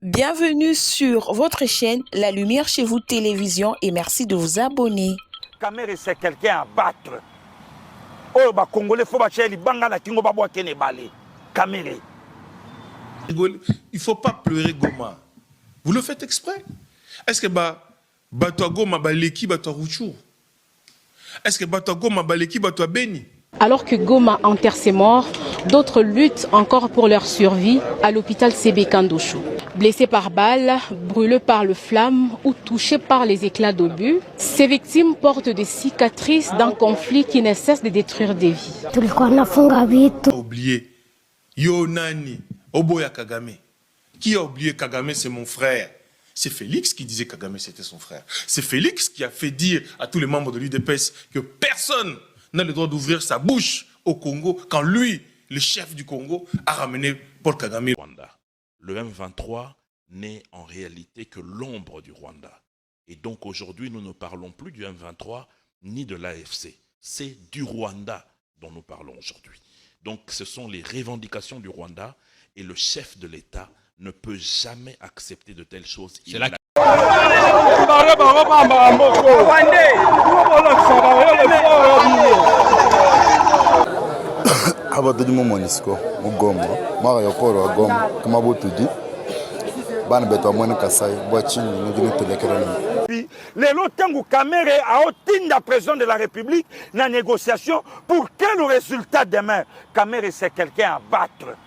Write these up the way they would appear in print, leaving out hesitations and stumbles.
Bienvenue sur votre chaîne La Lumière chez vous télévision et merci de vous abonner. Kamere, c'est quelqu'un à battre. Oh, bah, Congolais, faut battre les bangas la kingo babwa kene balé. Kamere. Il ne faut pas pleurer Goma. Vous le faites exprès. Est-ce que toi Goma baleki toi Rouchou? Est-ce que toi Goma baleki toi Beni? Alors que Goma enterre ses morts, d'autres luttent encore pour leur survie à l'hôpital CB Kandosho. Blessés par balles, brûlés par le flamme ou touchés par les éclats d'obus, ces victimes portent des cicatrices d'un conflit qui ne cesse de détruire des vies. Oublié. Yo Nani, Oboya Kagame. Qui a oublié Kagame, c'est mon frère. C'est Félix qui disait que Kagame c'était son frère. C'est Félix qui a fait dire à tous les membres de l'UDPS que personne n'a le droit d'ouvrir sa bouche au Congo quand lui, le chef du Congo, a ramené Paul Kagame. Le M23 n'est en réalité que l'ombre du Rwanda. Et donc aujourd'hui, nous ne parlons plus du M23 ni de l'AFC. C'est du Rwanda dont nous parlons aujourd'hui. Donc ce sont les revendications du Rwanda et le chef de l'État ne peut jamais accepter de telles choses. C'est là Abadou Monisco, Goma, Mario Poro, Goma, Kamabotudi, Banbeto, Monica Sai, Boachin, nous dînons tous les créneaux. Les lotangu Kamere a obtenu la présidence de la République dans la négociation pour quel résultat demain? Kamere, c'est quelqu'un à battre.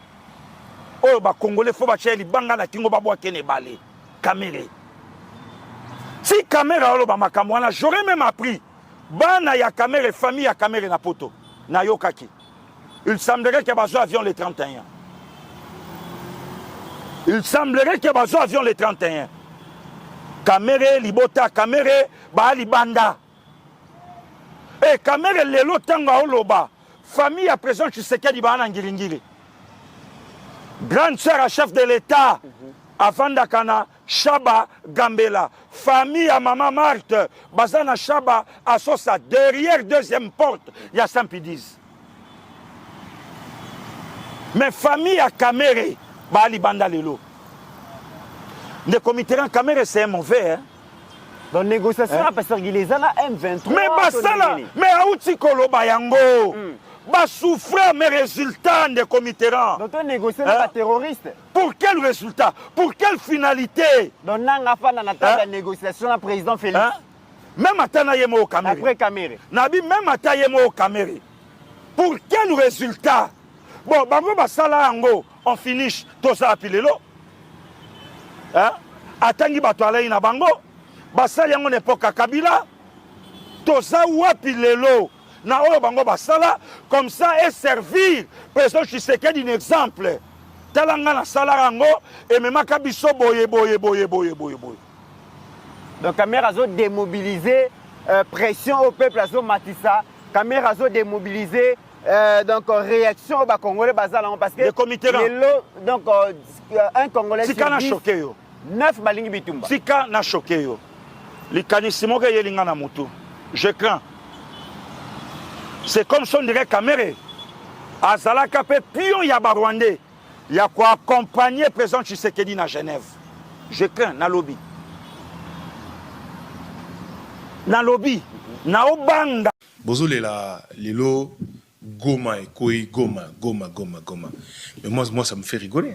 Oh, bah, Congolais, faut battre les bangas la kingo babwa kene balé. Kamere. Si Kamere a oloba makamwana, j'aurais même appris. Bana ya Kamere, famille ya Kamere na poto. Na yokaki. Il semblerait qu'il y a besoin d'avion les 31. Il semblerait qu'il y a besoin d'avion les 31. Kamere, Libota, Kamere, Baali Banda. Et Kamere, Lelo Tanga Oloba. Famille à présent, tu sais qu'il y a des Ngiringiri. Grande sœur à chef de l'État, Avandakana, Chaba, Gambela. Famille à Maman Marthe, Bazana Chaba, à Sosa. Derrière deuxième porte, il y a Saint-Pidiz. Mais famille à Kamere, Baali Banda Lelo. Le comité en Kamere, c'est mauvais. Hein? Dans la négociation, parce qu'il est là, M23. Mais Basala, mais Aouti Kolo Bayango, va souffrir mes résultats de comité. Donc on négocie avec les terroristes. Pour quel résultat? Pour quelle finalité? Donc on a fait la négociation avec le président Félix. Même à Tanayemo au Kamere. Après Kamere. Nabi, même à Tanayemo au Kamere. Pour quel résultat? Bon, Bango Basala Ango, on finish tout ça à Pilelo. Atangi Batoala na Bango, Basala Yango n'époque à Kabila, tout ça wapi lelo, na Oyo Bango Basala, comme ça et servir, président Tshisekedi d'un exemple. Talanga na Salarango, et même Kabiso boye. Donc Kamera a démobilisé, pression au peuple à Matissa, Kamera a démobilisé. Donc réaction au Congolais basalan parce que le comité donc un Congolais sur 10, 9 balingi bitumba sika na choqué yo likanisimo ke yelinga na mutu je crains c'est comme son dirait Kamere azalaka pe pion ya barwandais ya ko accompagner président Tshisekedi na Genève je crains na lobby na obanga Bozole la lelo Goma et Koi, Goma. Mais moi, ça me fait rigoler.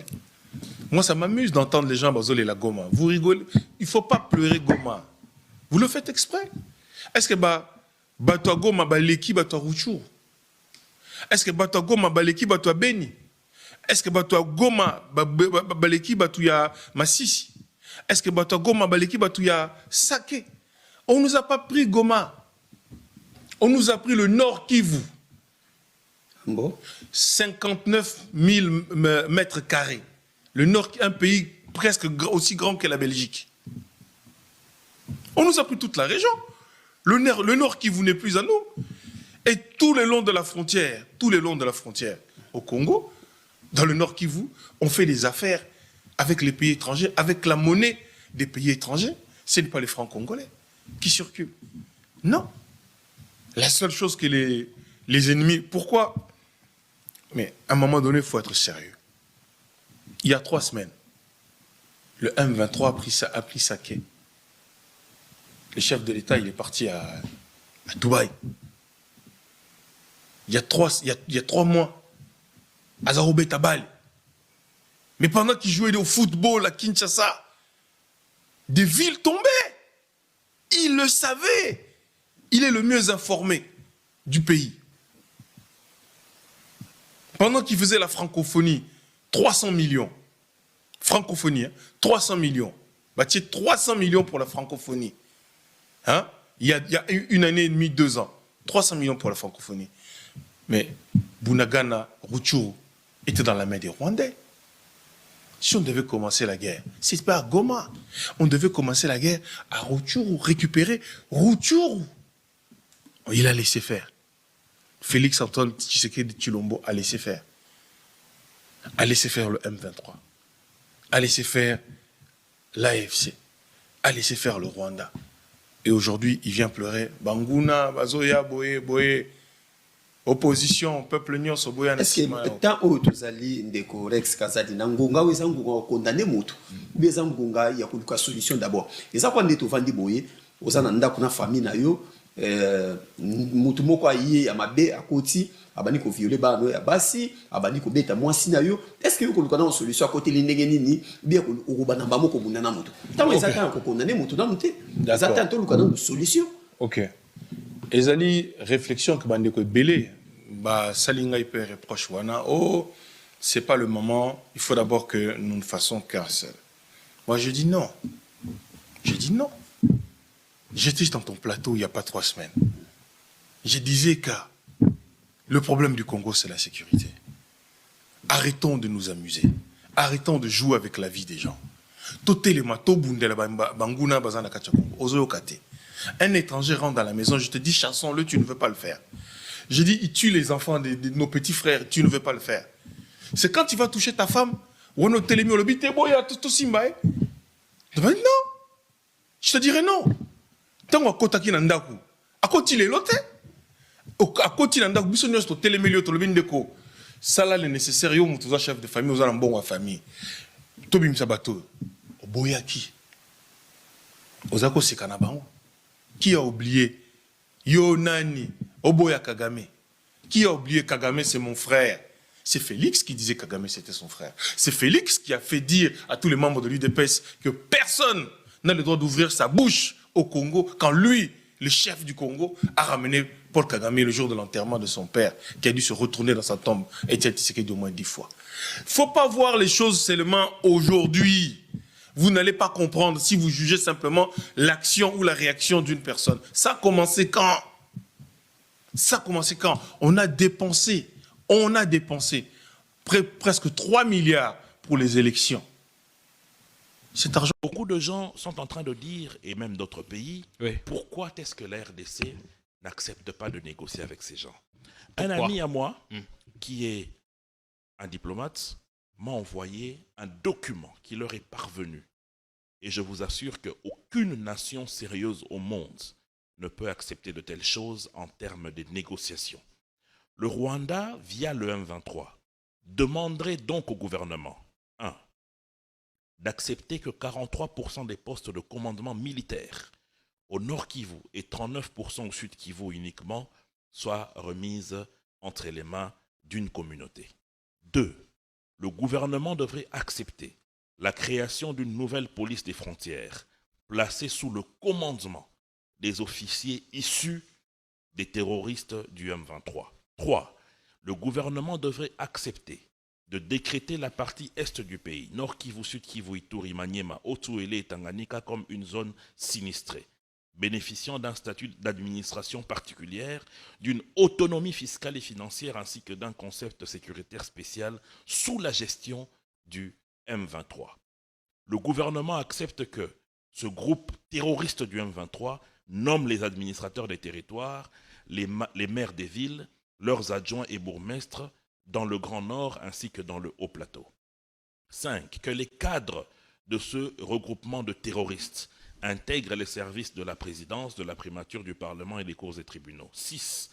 Moi, ça m'amuse d'entendre les gens bazoler la Goma. Vous rigolez. Il ne faut pas pleurer Goma. Vous le faites exprès. Est-ce que toi Goma baleki toi Rouchou? Est-ce que toi Goma baleki toi Beni? Est-ce que toi Goma baleki ya Massissi? Est-ce que toi Goma baleki ya Saké? On ne nous a pas pris Goma. On nous a pris le Nord Kivu. Bon. 59 000 mètres carrés. Le Nord, un pays presque aussi grand que la Belgique. On nous a pris toute la région. Le Nord qui vous n'est plus à nous. Et tout le long de la frontière, au Congo, dans le Nord Kivu, on fait des affaires avec les pays étrangers, avec la monnaie des pays étrangers. Ce n'est pas les francs congolais qui circulent. Non. La seule chose que les ennemis... Pourquoi? Mais à un moment donné, il faut être sérieux. Il y a 3 semaines, Le M23 a pris sa quai. Le chef de l'État, il est parti à Dubaï. Il y a 3 mois, à Zarobé Tabal. Mais pendant qu'il jouait au football à Kinshasa, des villes tombaient. Il le savait. Il est le mieux informé du pays. Pendant qu'il faisait la francophonie, 300 millions. Francophonie, hein, 300 millions. Bah, tu sais, 300 millions pour la francophonie. Hein? Il y a 1 année et demie, 2 ans. 300 millions pour la francophonie. Mais Bunagana, Rutshuru étaient dans la main des Rwandais. Si on devait commencer la guerre, c'est pas à Goma. On devait commencer la guerre à Rutshuru, récupérer Rutshuru. Il a laissé faire. Félix Antoine Tshisekedi Tshilombo a laissé faire. A laissé faire le M23. A laissé faire l'AFC. A laissé faire le Rwanda. Et aujourd'hui, il vient pleurer. Banguna, Bazoya, Boye, Boye. Opposition, peuple union, Soboya. Est-ce que tant que tu as ndeko Rex Kazadi nangonga ou ça ngonga condamné moto mais ça ngonga il y a une solution d'abord et ça quand tu vandi boye aux ananda kuna famille na yo mutu moko ayi ya mabe akoti abani ko violer ba no ya basi abani ko beta mwasi na yo est-ce que ko kana solution à côté lindenge nini bien ko bana ba moko munana moto tant que ça quand ko condamné moto na muté ça tant to kana solution. OK. Ezali réflexion que bande ko belé ba salinga hyper reproche wana oh c'est pas le moment, il faut d'abord que nous ne fassions qu'un seul. Moi je dis non. Je dis non. J'étais dans ton plateau il y a pas 3 semaines. Je disais que le problème du Congo c'est la sécurité. Arrêtons de nous amuser. Arrêtons de jouer avec la vie des gens. Totelema to bundela banguna bazana kachakongo ozo kate. Un étranger rentre dans la maison, je te dis, chassons-le, tu ne veux pas le faire. Je dis, il tue les enfants de nos petits frères, tu ne veux pas le faire. C'est quand tu vas toucher ta femme, ou on te le bite, tout simba. Non. Je te dirais non. Tant qu'on a nandaku, à côté les lotes, à côté nandaku, bisogno sto telemélio to le bindeko. Ça là le nécessaire, yo mutuza chef de famille, aux bon famille. Tobim sabato, boyaki. Ozako sekanabango. Qui a oublié Yo Nani, Oboya Kagame. Qui a oublié Kagame, c'est mon frère. C'est Félix qui disait Kagame, c'était son frère. C'est Félix qui a fait dire à tous les membres de l'UDPS que personne n'a le droit d'ouvrir sa bouche au Congo quand lui, le chef du Congo, a ramené Paul Kagame le jour de l'enterrement de son père, qui a dû se retourner dans sa tombe et qui a été au moins 10 fois. Il ne faut pas voir les choses seulement aujourd'hui. Vous n'allez pas comprendre si vous jugez simplement l'action ou la réaction d'une personne. Ça a commencé quand? Ça a commencé quand? On a dépensé presque 3 milliards pour les élections. Cet argent... Beaucoup de gens sont en train de dire, et même d'autres pays, oui. Pourquoi est-ce que la RDC n'accepte pas de négocier avec ces gens? Pourquoi? Un ami à moi, qui est un diplomate, m'a envoyé un document qui leur est parvenu. Et je vous assure qu'aucune nation sérieuse au monde ne peut accepter de telles choses en termes de négociations. Le Rwanda, via le M23, demanderait donc au gouvernement, 1. d'accepter que 43% des postes de commandement militaire au Nord Kivu et 39% au Sud Kivu uniquement soient remises entre les mains d'une communauté. 2. Le gouvernement devrait accepter la création d'une nouvelle police des frontières placée sous le commandement des officiers issus des terroristes du M23. 3. Le gouvernement devrait accepter de décréter la partie est du pays, Nord Kivu, Sud Kivu, Ituri, Maniema, Otuele et Tanganyika comme une zone sinistrée, bénéficiant d'un statut d'administration particulière, d'une autonomie fiscale et financière ainsi que d'un concept sécuritaire spécial sous la gestion du M23. Le gouvernement accepte que ce groupe terroriste du M23 nomme les administrateurs des territoires, les maires des villes, leurs adjoints et bourgmestres dans le Grand Nord ainsi que dans le Haut-Plateau. 5. Que les cadres de ce regroupement de terroristes intègrent les services de la présidence, de la primature du Parlement et des cours et tribunaux. 6.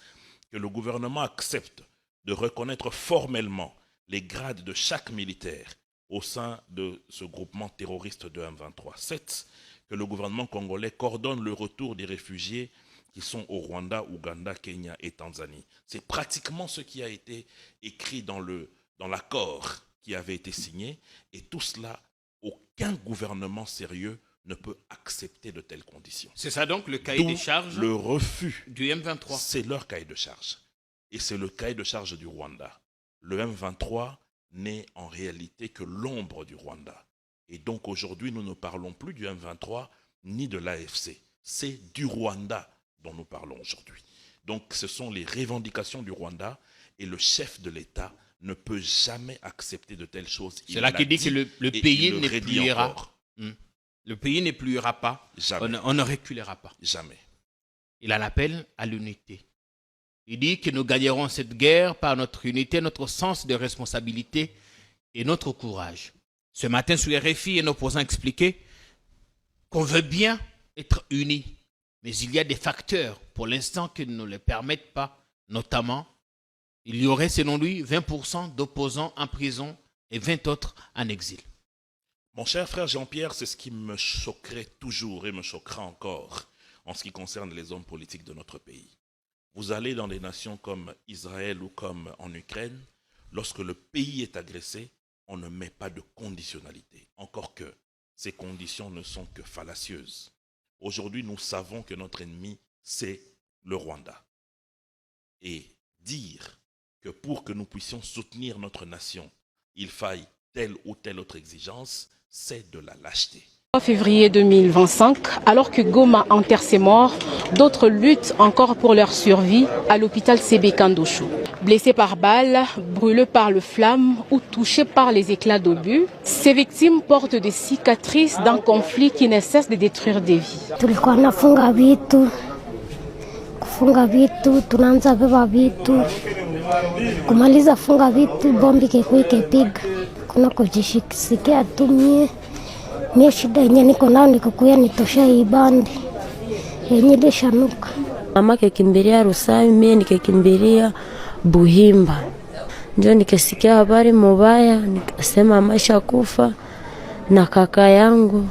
Que le gouvernement accepte de reconnaître formellement les grades de chaque militaire au sein de ce groupement terroriste de M23. 7. Que le gouvernement congolais coordonne le retour des réfugiés qui sont au Rwanda, Ouganda, Kenya et Tanzanie. C'est pratiquement ce qui a été écrit dans l'accord qui avait été signé. Et tout cela, aucun gouvernement sérieux ne peut accepter de telles conditions. C'est ça donc le cahier des charges le refus du M23. C'est leur cahier de charge. Et c'est le cahier de charge du Rwanda. Le M23 n'est en réalité que l'ombre du Rwanda. Et donc aujourd'hui, nous ne parlons plus du M23 ni de l'AFC. C'est du Rwanda dont nous parlons aujourd'hui. Donc ce sont les revendications du Rwanda et le chef de l'État ne peut jamais accepter de telles choses. C'est là qu'il dit que le pays n'épuisera. Le pays n'épuisera pas. Jamais. On ne reculera pas. Jamais. Il en appelle à l'unité. Il dit que nous gagnerons cette guerre par notre unité, notre sens de responsabilité et notre courage. Ce matin, sur RFI, un opposant expliquait qu'on veut bien être unis, mais il y a des facteurs pour l'instant qui ne le permettent pas. Notamment, il y aurait, selon lui, 20% d'opposants en prison et 20 autres en exil. Mon cher frère Jean-Pierre, c'est ce qui me choquerait toujours et me choquera encore en ce qui concerne les hommes politiques de notre pays. Vous allez dans des nations comme Israël ou comme en Ukraine, lorsque le pays est agressé, on ne met pas de conditionnalité. Encore que ces conditions ne sont que fallacieuses. Aujourd'hui, nous savons que notre ennemi, c'est le Rwanda. Et dire que pour que nous puissions soutenir notre nation, il faille telle ou telle autre exigence, c'est de la lâcheté. 3 février 2025, alors que Goma enterre ses morts, d'autres luttent encore pour leur survie à l'hôpital CB Kandosho. Blessés par balles, brûlés par le flamme ou touchés par les éclats d'obus, ces victimes portent des cicatrices d'un conflit qui ne cesse de détruire des vies. Tulikuwa nafunga vitu, kufunga vitu, tunaanza beba vitu, kumaliza funga vitu, bombi ikepiga, kuna kujisikia tumie. Mie shida yenye niko nayo nikukuya nitosha hii bandi yenye ilishanuka. Mama kekimbilia Rusayu, mie nikekimbilia Buhimba. Ndio nikisikia habari mubaya, nikasema maisha kufa na kaka yangu.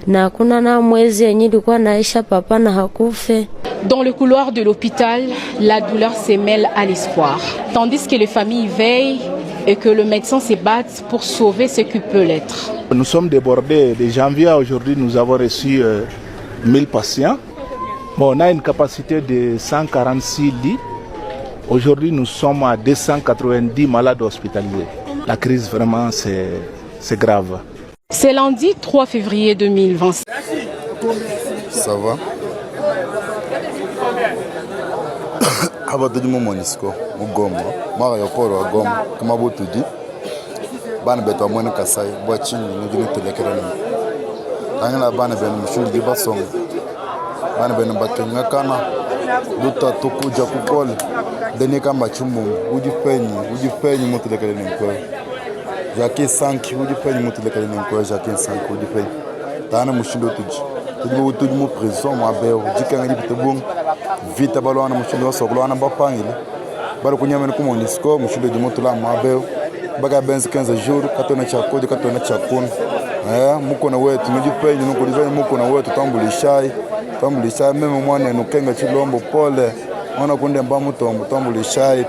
Na hakuna na mwezi yenye ilikuwa naisha papa na hakufe. Dans le couloir de l'hôpital, la douleur se mêle à l'espoir, tandis que les familles veillent et que le médecin se bat pour sauver ce qui peut l'être. Nous sommes débordés. De janvier à aujourd'hui, nous avons reçu 1000 patients. Bon, on a une capacité de 146 lits. Aujourd'hui, nous sommes à 290 malades hospitalisés. La crise, vraiment, c'est grave. C'est lundi 3 février 2020. Ça va? Abadudi Monisco, Mugoma, Marioporo, Goma, Kamabutudi, Banabeta Mone Kasai, Boachin, Nugini Telekerani. Angela Banaben, Mushul Gibasong, Banaben Bakangakana, Duta Tuku Jakupol, Denika Machumu, would you pay you Mutelekerani? Jacques Sank, would you pay Mutelekerani? Jacques Sank, would you pay? Tana Mushindo Tuji. Tout le monde présent, ma belle, dit qu'il y a des bons, vite à ballon, je suis là, sur l'an, pas pas, il y a un peu de score, je suis là, ma belle, baga benz 15 jours, quand on a chako, quand on a chakon, mukona wetu, nous dit pas, nous connaissons mukona wetu, tambulishai, même moi, nous kenga chilombo, pole, on a condamné bamutombo, tambulishai.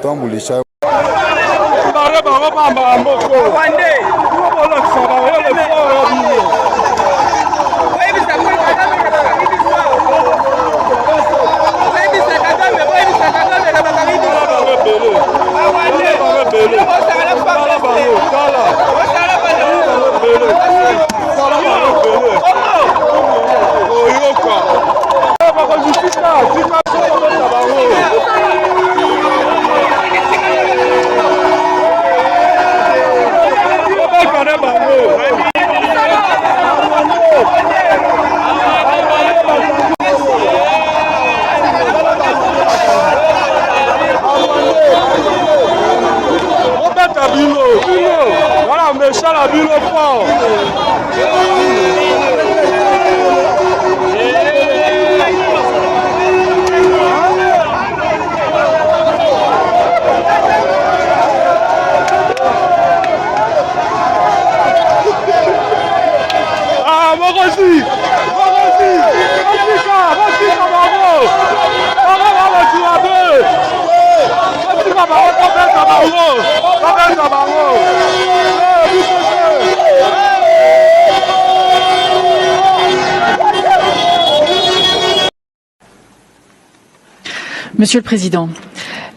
Monsieur le Président,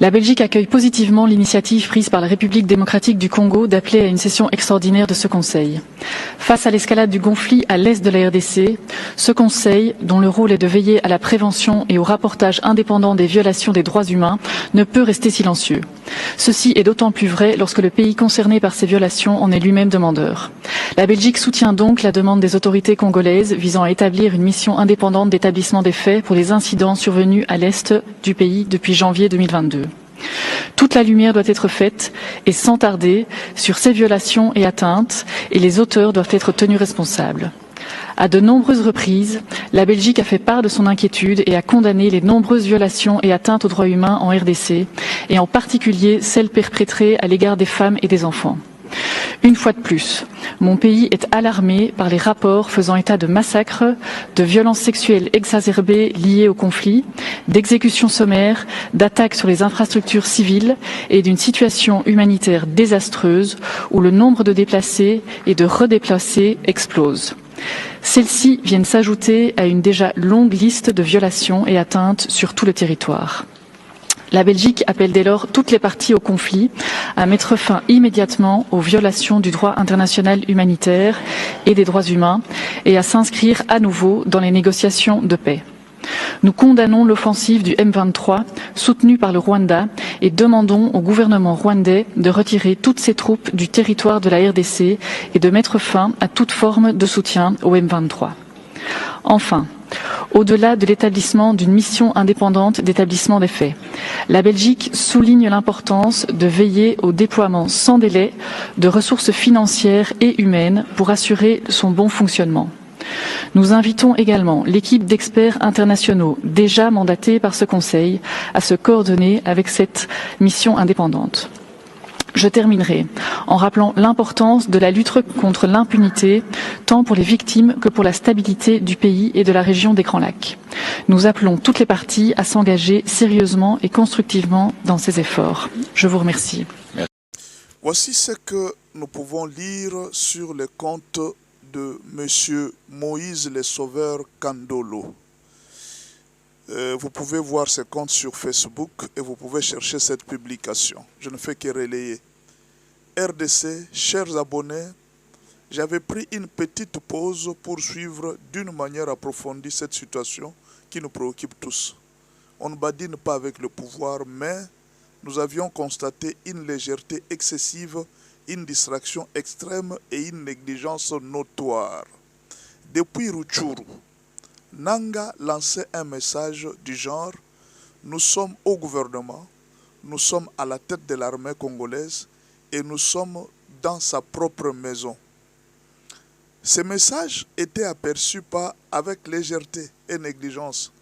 la Belgique accueille positivement l'initiative prise par la République démocratique du Congo d'appeler à une session extraordinaire de ce Conseil. Face à l'escalade du conflit à l'est de la RDC, ce Conseil, dont le rôle est de veiller à la prévention et au rapportage indépendant des violations des droits humains, ne peut rester silencieux. Ceci est d'autant plus vrai lorsque le pays concerné par ces violations en est lui-même demandeur. La Belgique soutient donc la demande des autorités congolaises visant à établir une mission indépendante d'établissement des faits pour les incidents survenus à l'est du pays depuis janvier 2022. Toute la lumière doit être faite, et sans tarder, sur ces violations et atteintes, et les auteurs doivent être tenus responsables. À de nombreuses reprises, la Belgique a fait part de son inquiétude et a condamné les nombreuses violations et atteintes aux droits humains en RDC, et en particulier celles perpétrées à l'égard des femmes et des enfants. Une fois de plus, mon pays est alarmé par les rapports faisant état de massacres, de violences sexuelles exacerbées liées au conflit, d'exécutions sommaires, d'attaques sur les infrastructures civiles et d'une situation humanitaire désastreuse où le nombre de déplacés et de redéplacés explose. Celles-ci viennent s'ajouter à une déjà longue liste de violations et atteintes sur tout le territoire. La Belgique appelle dès lors toutes les parties au conflit à mettre fin immédiatement aux violations du droit international humanitaire et des droits humains et à s'inscrire à nouveau dans les négociations de paix. Nous condamnons l'offensive du M23 soutenue par le Rwanda et demandons au gouvernement rwandais de retirer toutes ses troupes du territoire de la RDC et de mettre fin à toute forme de soutien au M23. Enfin, au-delà de l'établissement d'une mission indépendante d'établissement des faits, la Belgique souligne l'importance de veiller au déploiement sans délai de ressources financières et humaines pour assurer son bon fonctionnement. Nous invitons également l'équipe d'experts internationaux déjà mandatée par ce Conseil à se coordonner avec cette mission indépendante. Je terminerai en rappelant l'importance de la lutte contre l'impunité, tant pour les victimes que pour la stabilité du pays et de la région des Grands Lacs. Nous appelons toutes les parties à s'engager sérieusement et constructivement dans ces efforts. Je vous remercie. Voici ce que nous pouvons lire sur le compte de M. Moïse le Sauveur Kandolo. Vous pouvez voir ce compte sur Facebook et vous pouvez chercher cette publication. Je ne fais que relayer. RDC, chers abonnés, j'avais pris une petite pause pour suivre d'une manière approfondie cette situation qui nous préoccupe tous. On ne badine pas avec le pouvoir, mais nous avions constaté une légèreté excessive, une distraction extrême et une négligence notoire. Depuis Rutshuru, Nanga lançait un message du genre « Nous sommes au gouvernement, nous sommes à la tête de l'armée congolaise et nous sommes dans sa propre maison ». Ce message était aperçu pas avec légèreté et négligence.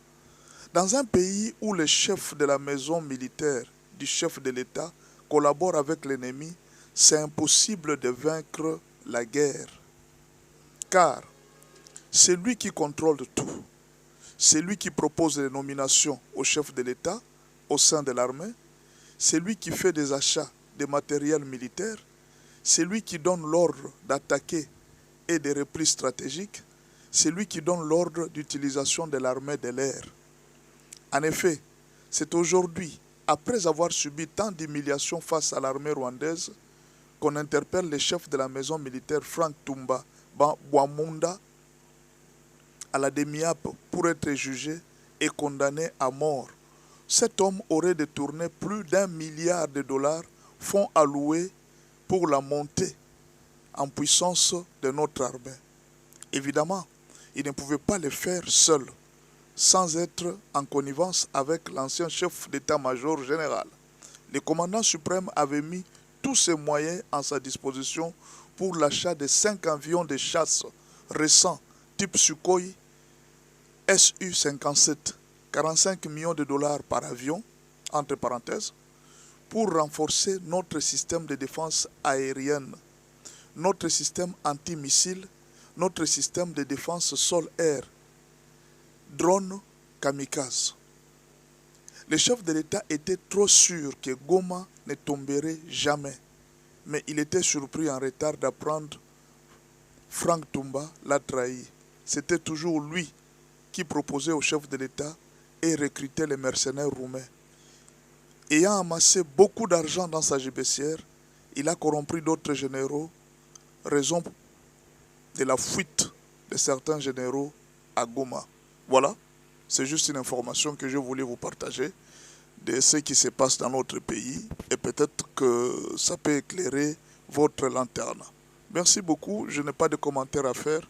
Dans un pays où le chef de la maison militaire du chef de l'État collabore avec l'ennemi, c'est impossible de vaincre la guerre. Car c'est lui qui contrôle tout. C'est lui qui propose les nominations au chef de l'État au sein de l'armée. C'est lui qui fait des achats de matériel militaire. C'est lui qui donne l'ordre d'attaquer et des replis stratégiques. C'est lui qui donne l'ordre d'utilisation de l'armée de l'air. En effet, c'est aujourd'hui, après avoir subi tant d'humiliations face à l'armée rwandaise, qu'on interpelle le chef de la maison militaire Frank Tumba Bwamunda à la DEMIAP pour être jugé et condamné à mort. Cet homme aurait détourné plus d'1 milliard de dollars, fonds alloués pour la montée en puissance de notre armée. Évidemment, il ne pouvait pas le faire seul, sans être en connivence avec l'ancien chef d'état-major général. Le commandant suprême avait mis tous ses moyens à sa disposition pour l'achat de 5 avions de chasse récents type Sukhoi Su-57, 45 millions de dollars par avion, entre parenthèses, pour renforcer notre système de défense aérienne, notre système antimissile, notre système de défense sol-air, drone kamikaze. Le chef de l'État était trop sûr que Goma ne tomberait jamais, mais il était surpris en retard d'apprendre Frank Toumba l'a trahi. C'était toujours lui qui proposait au chef de l'État et recrutait les mercenaires roumains. Ayant amassé beaucoup d'argent dans sa gibecière, il a corrompu d'autres généraux, raison de la fuite de certains généraux à Goma. Voilà, c'est juste une information que je voulais vous partager de ce qui se passe dans notre pays et peut-être que ça peut éclairer votre lanterne. Merci beaucoup, je n'ai pas de commentaires à faire.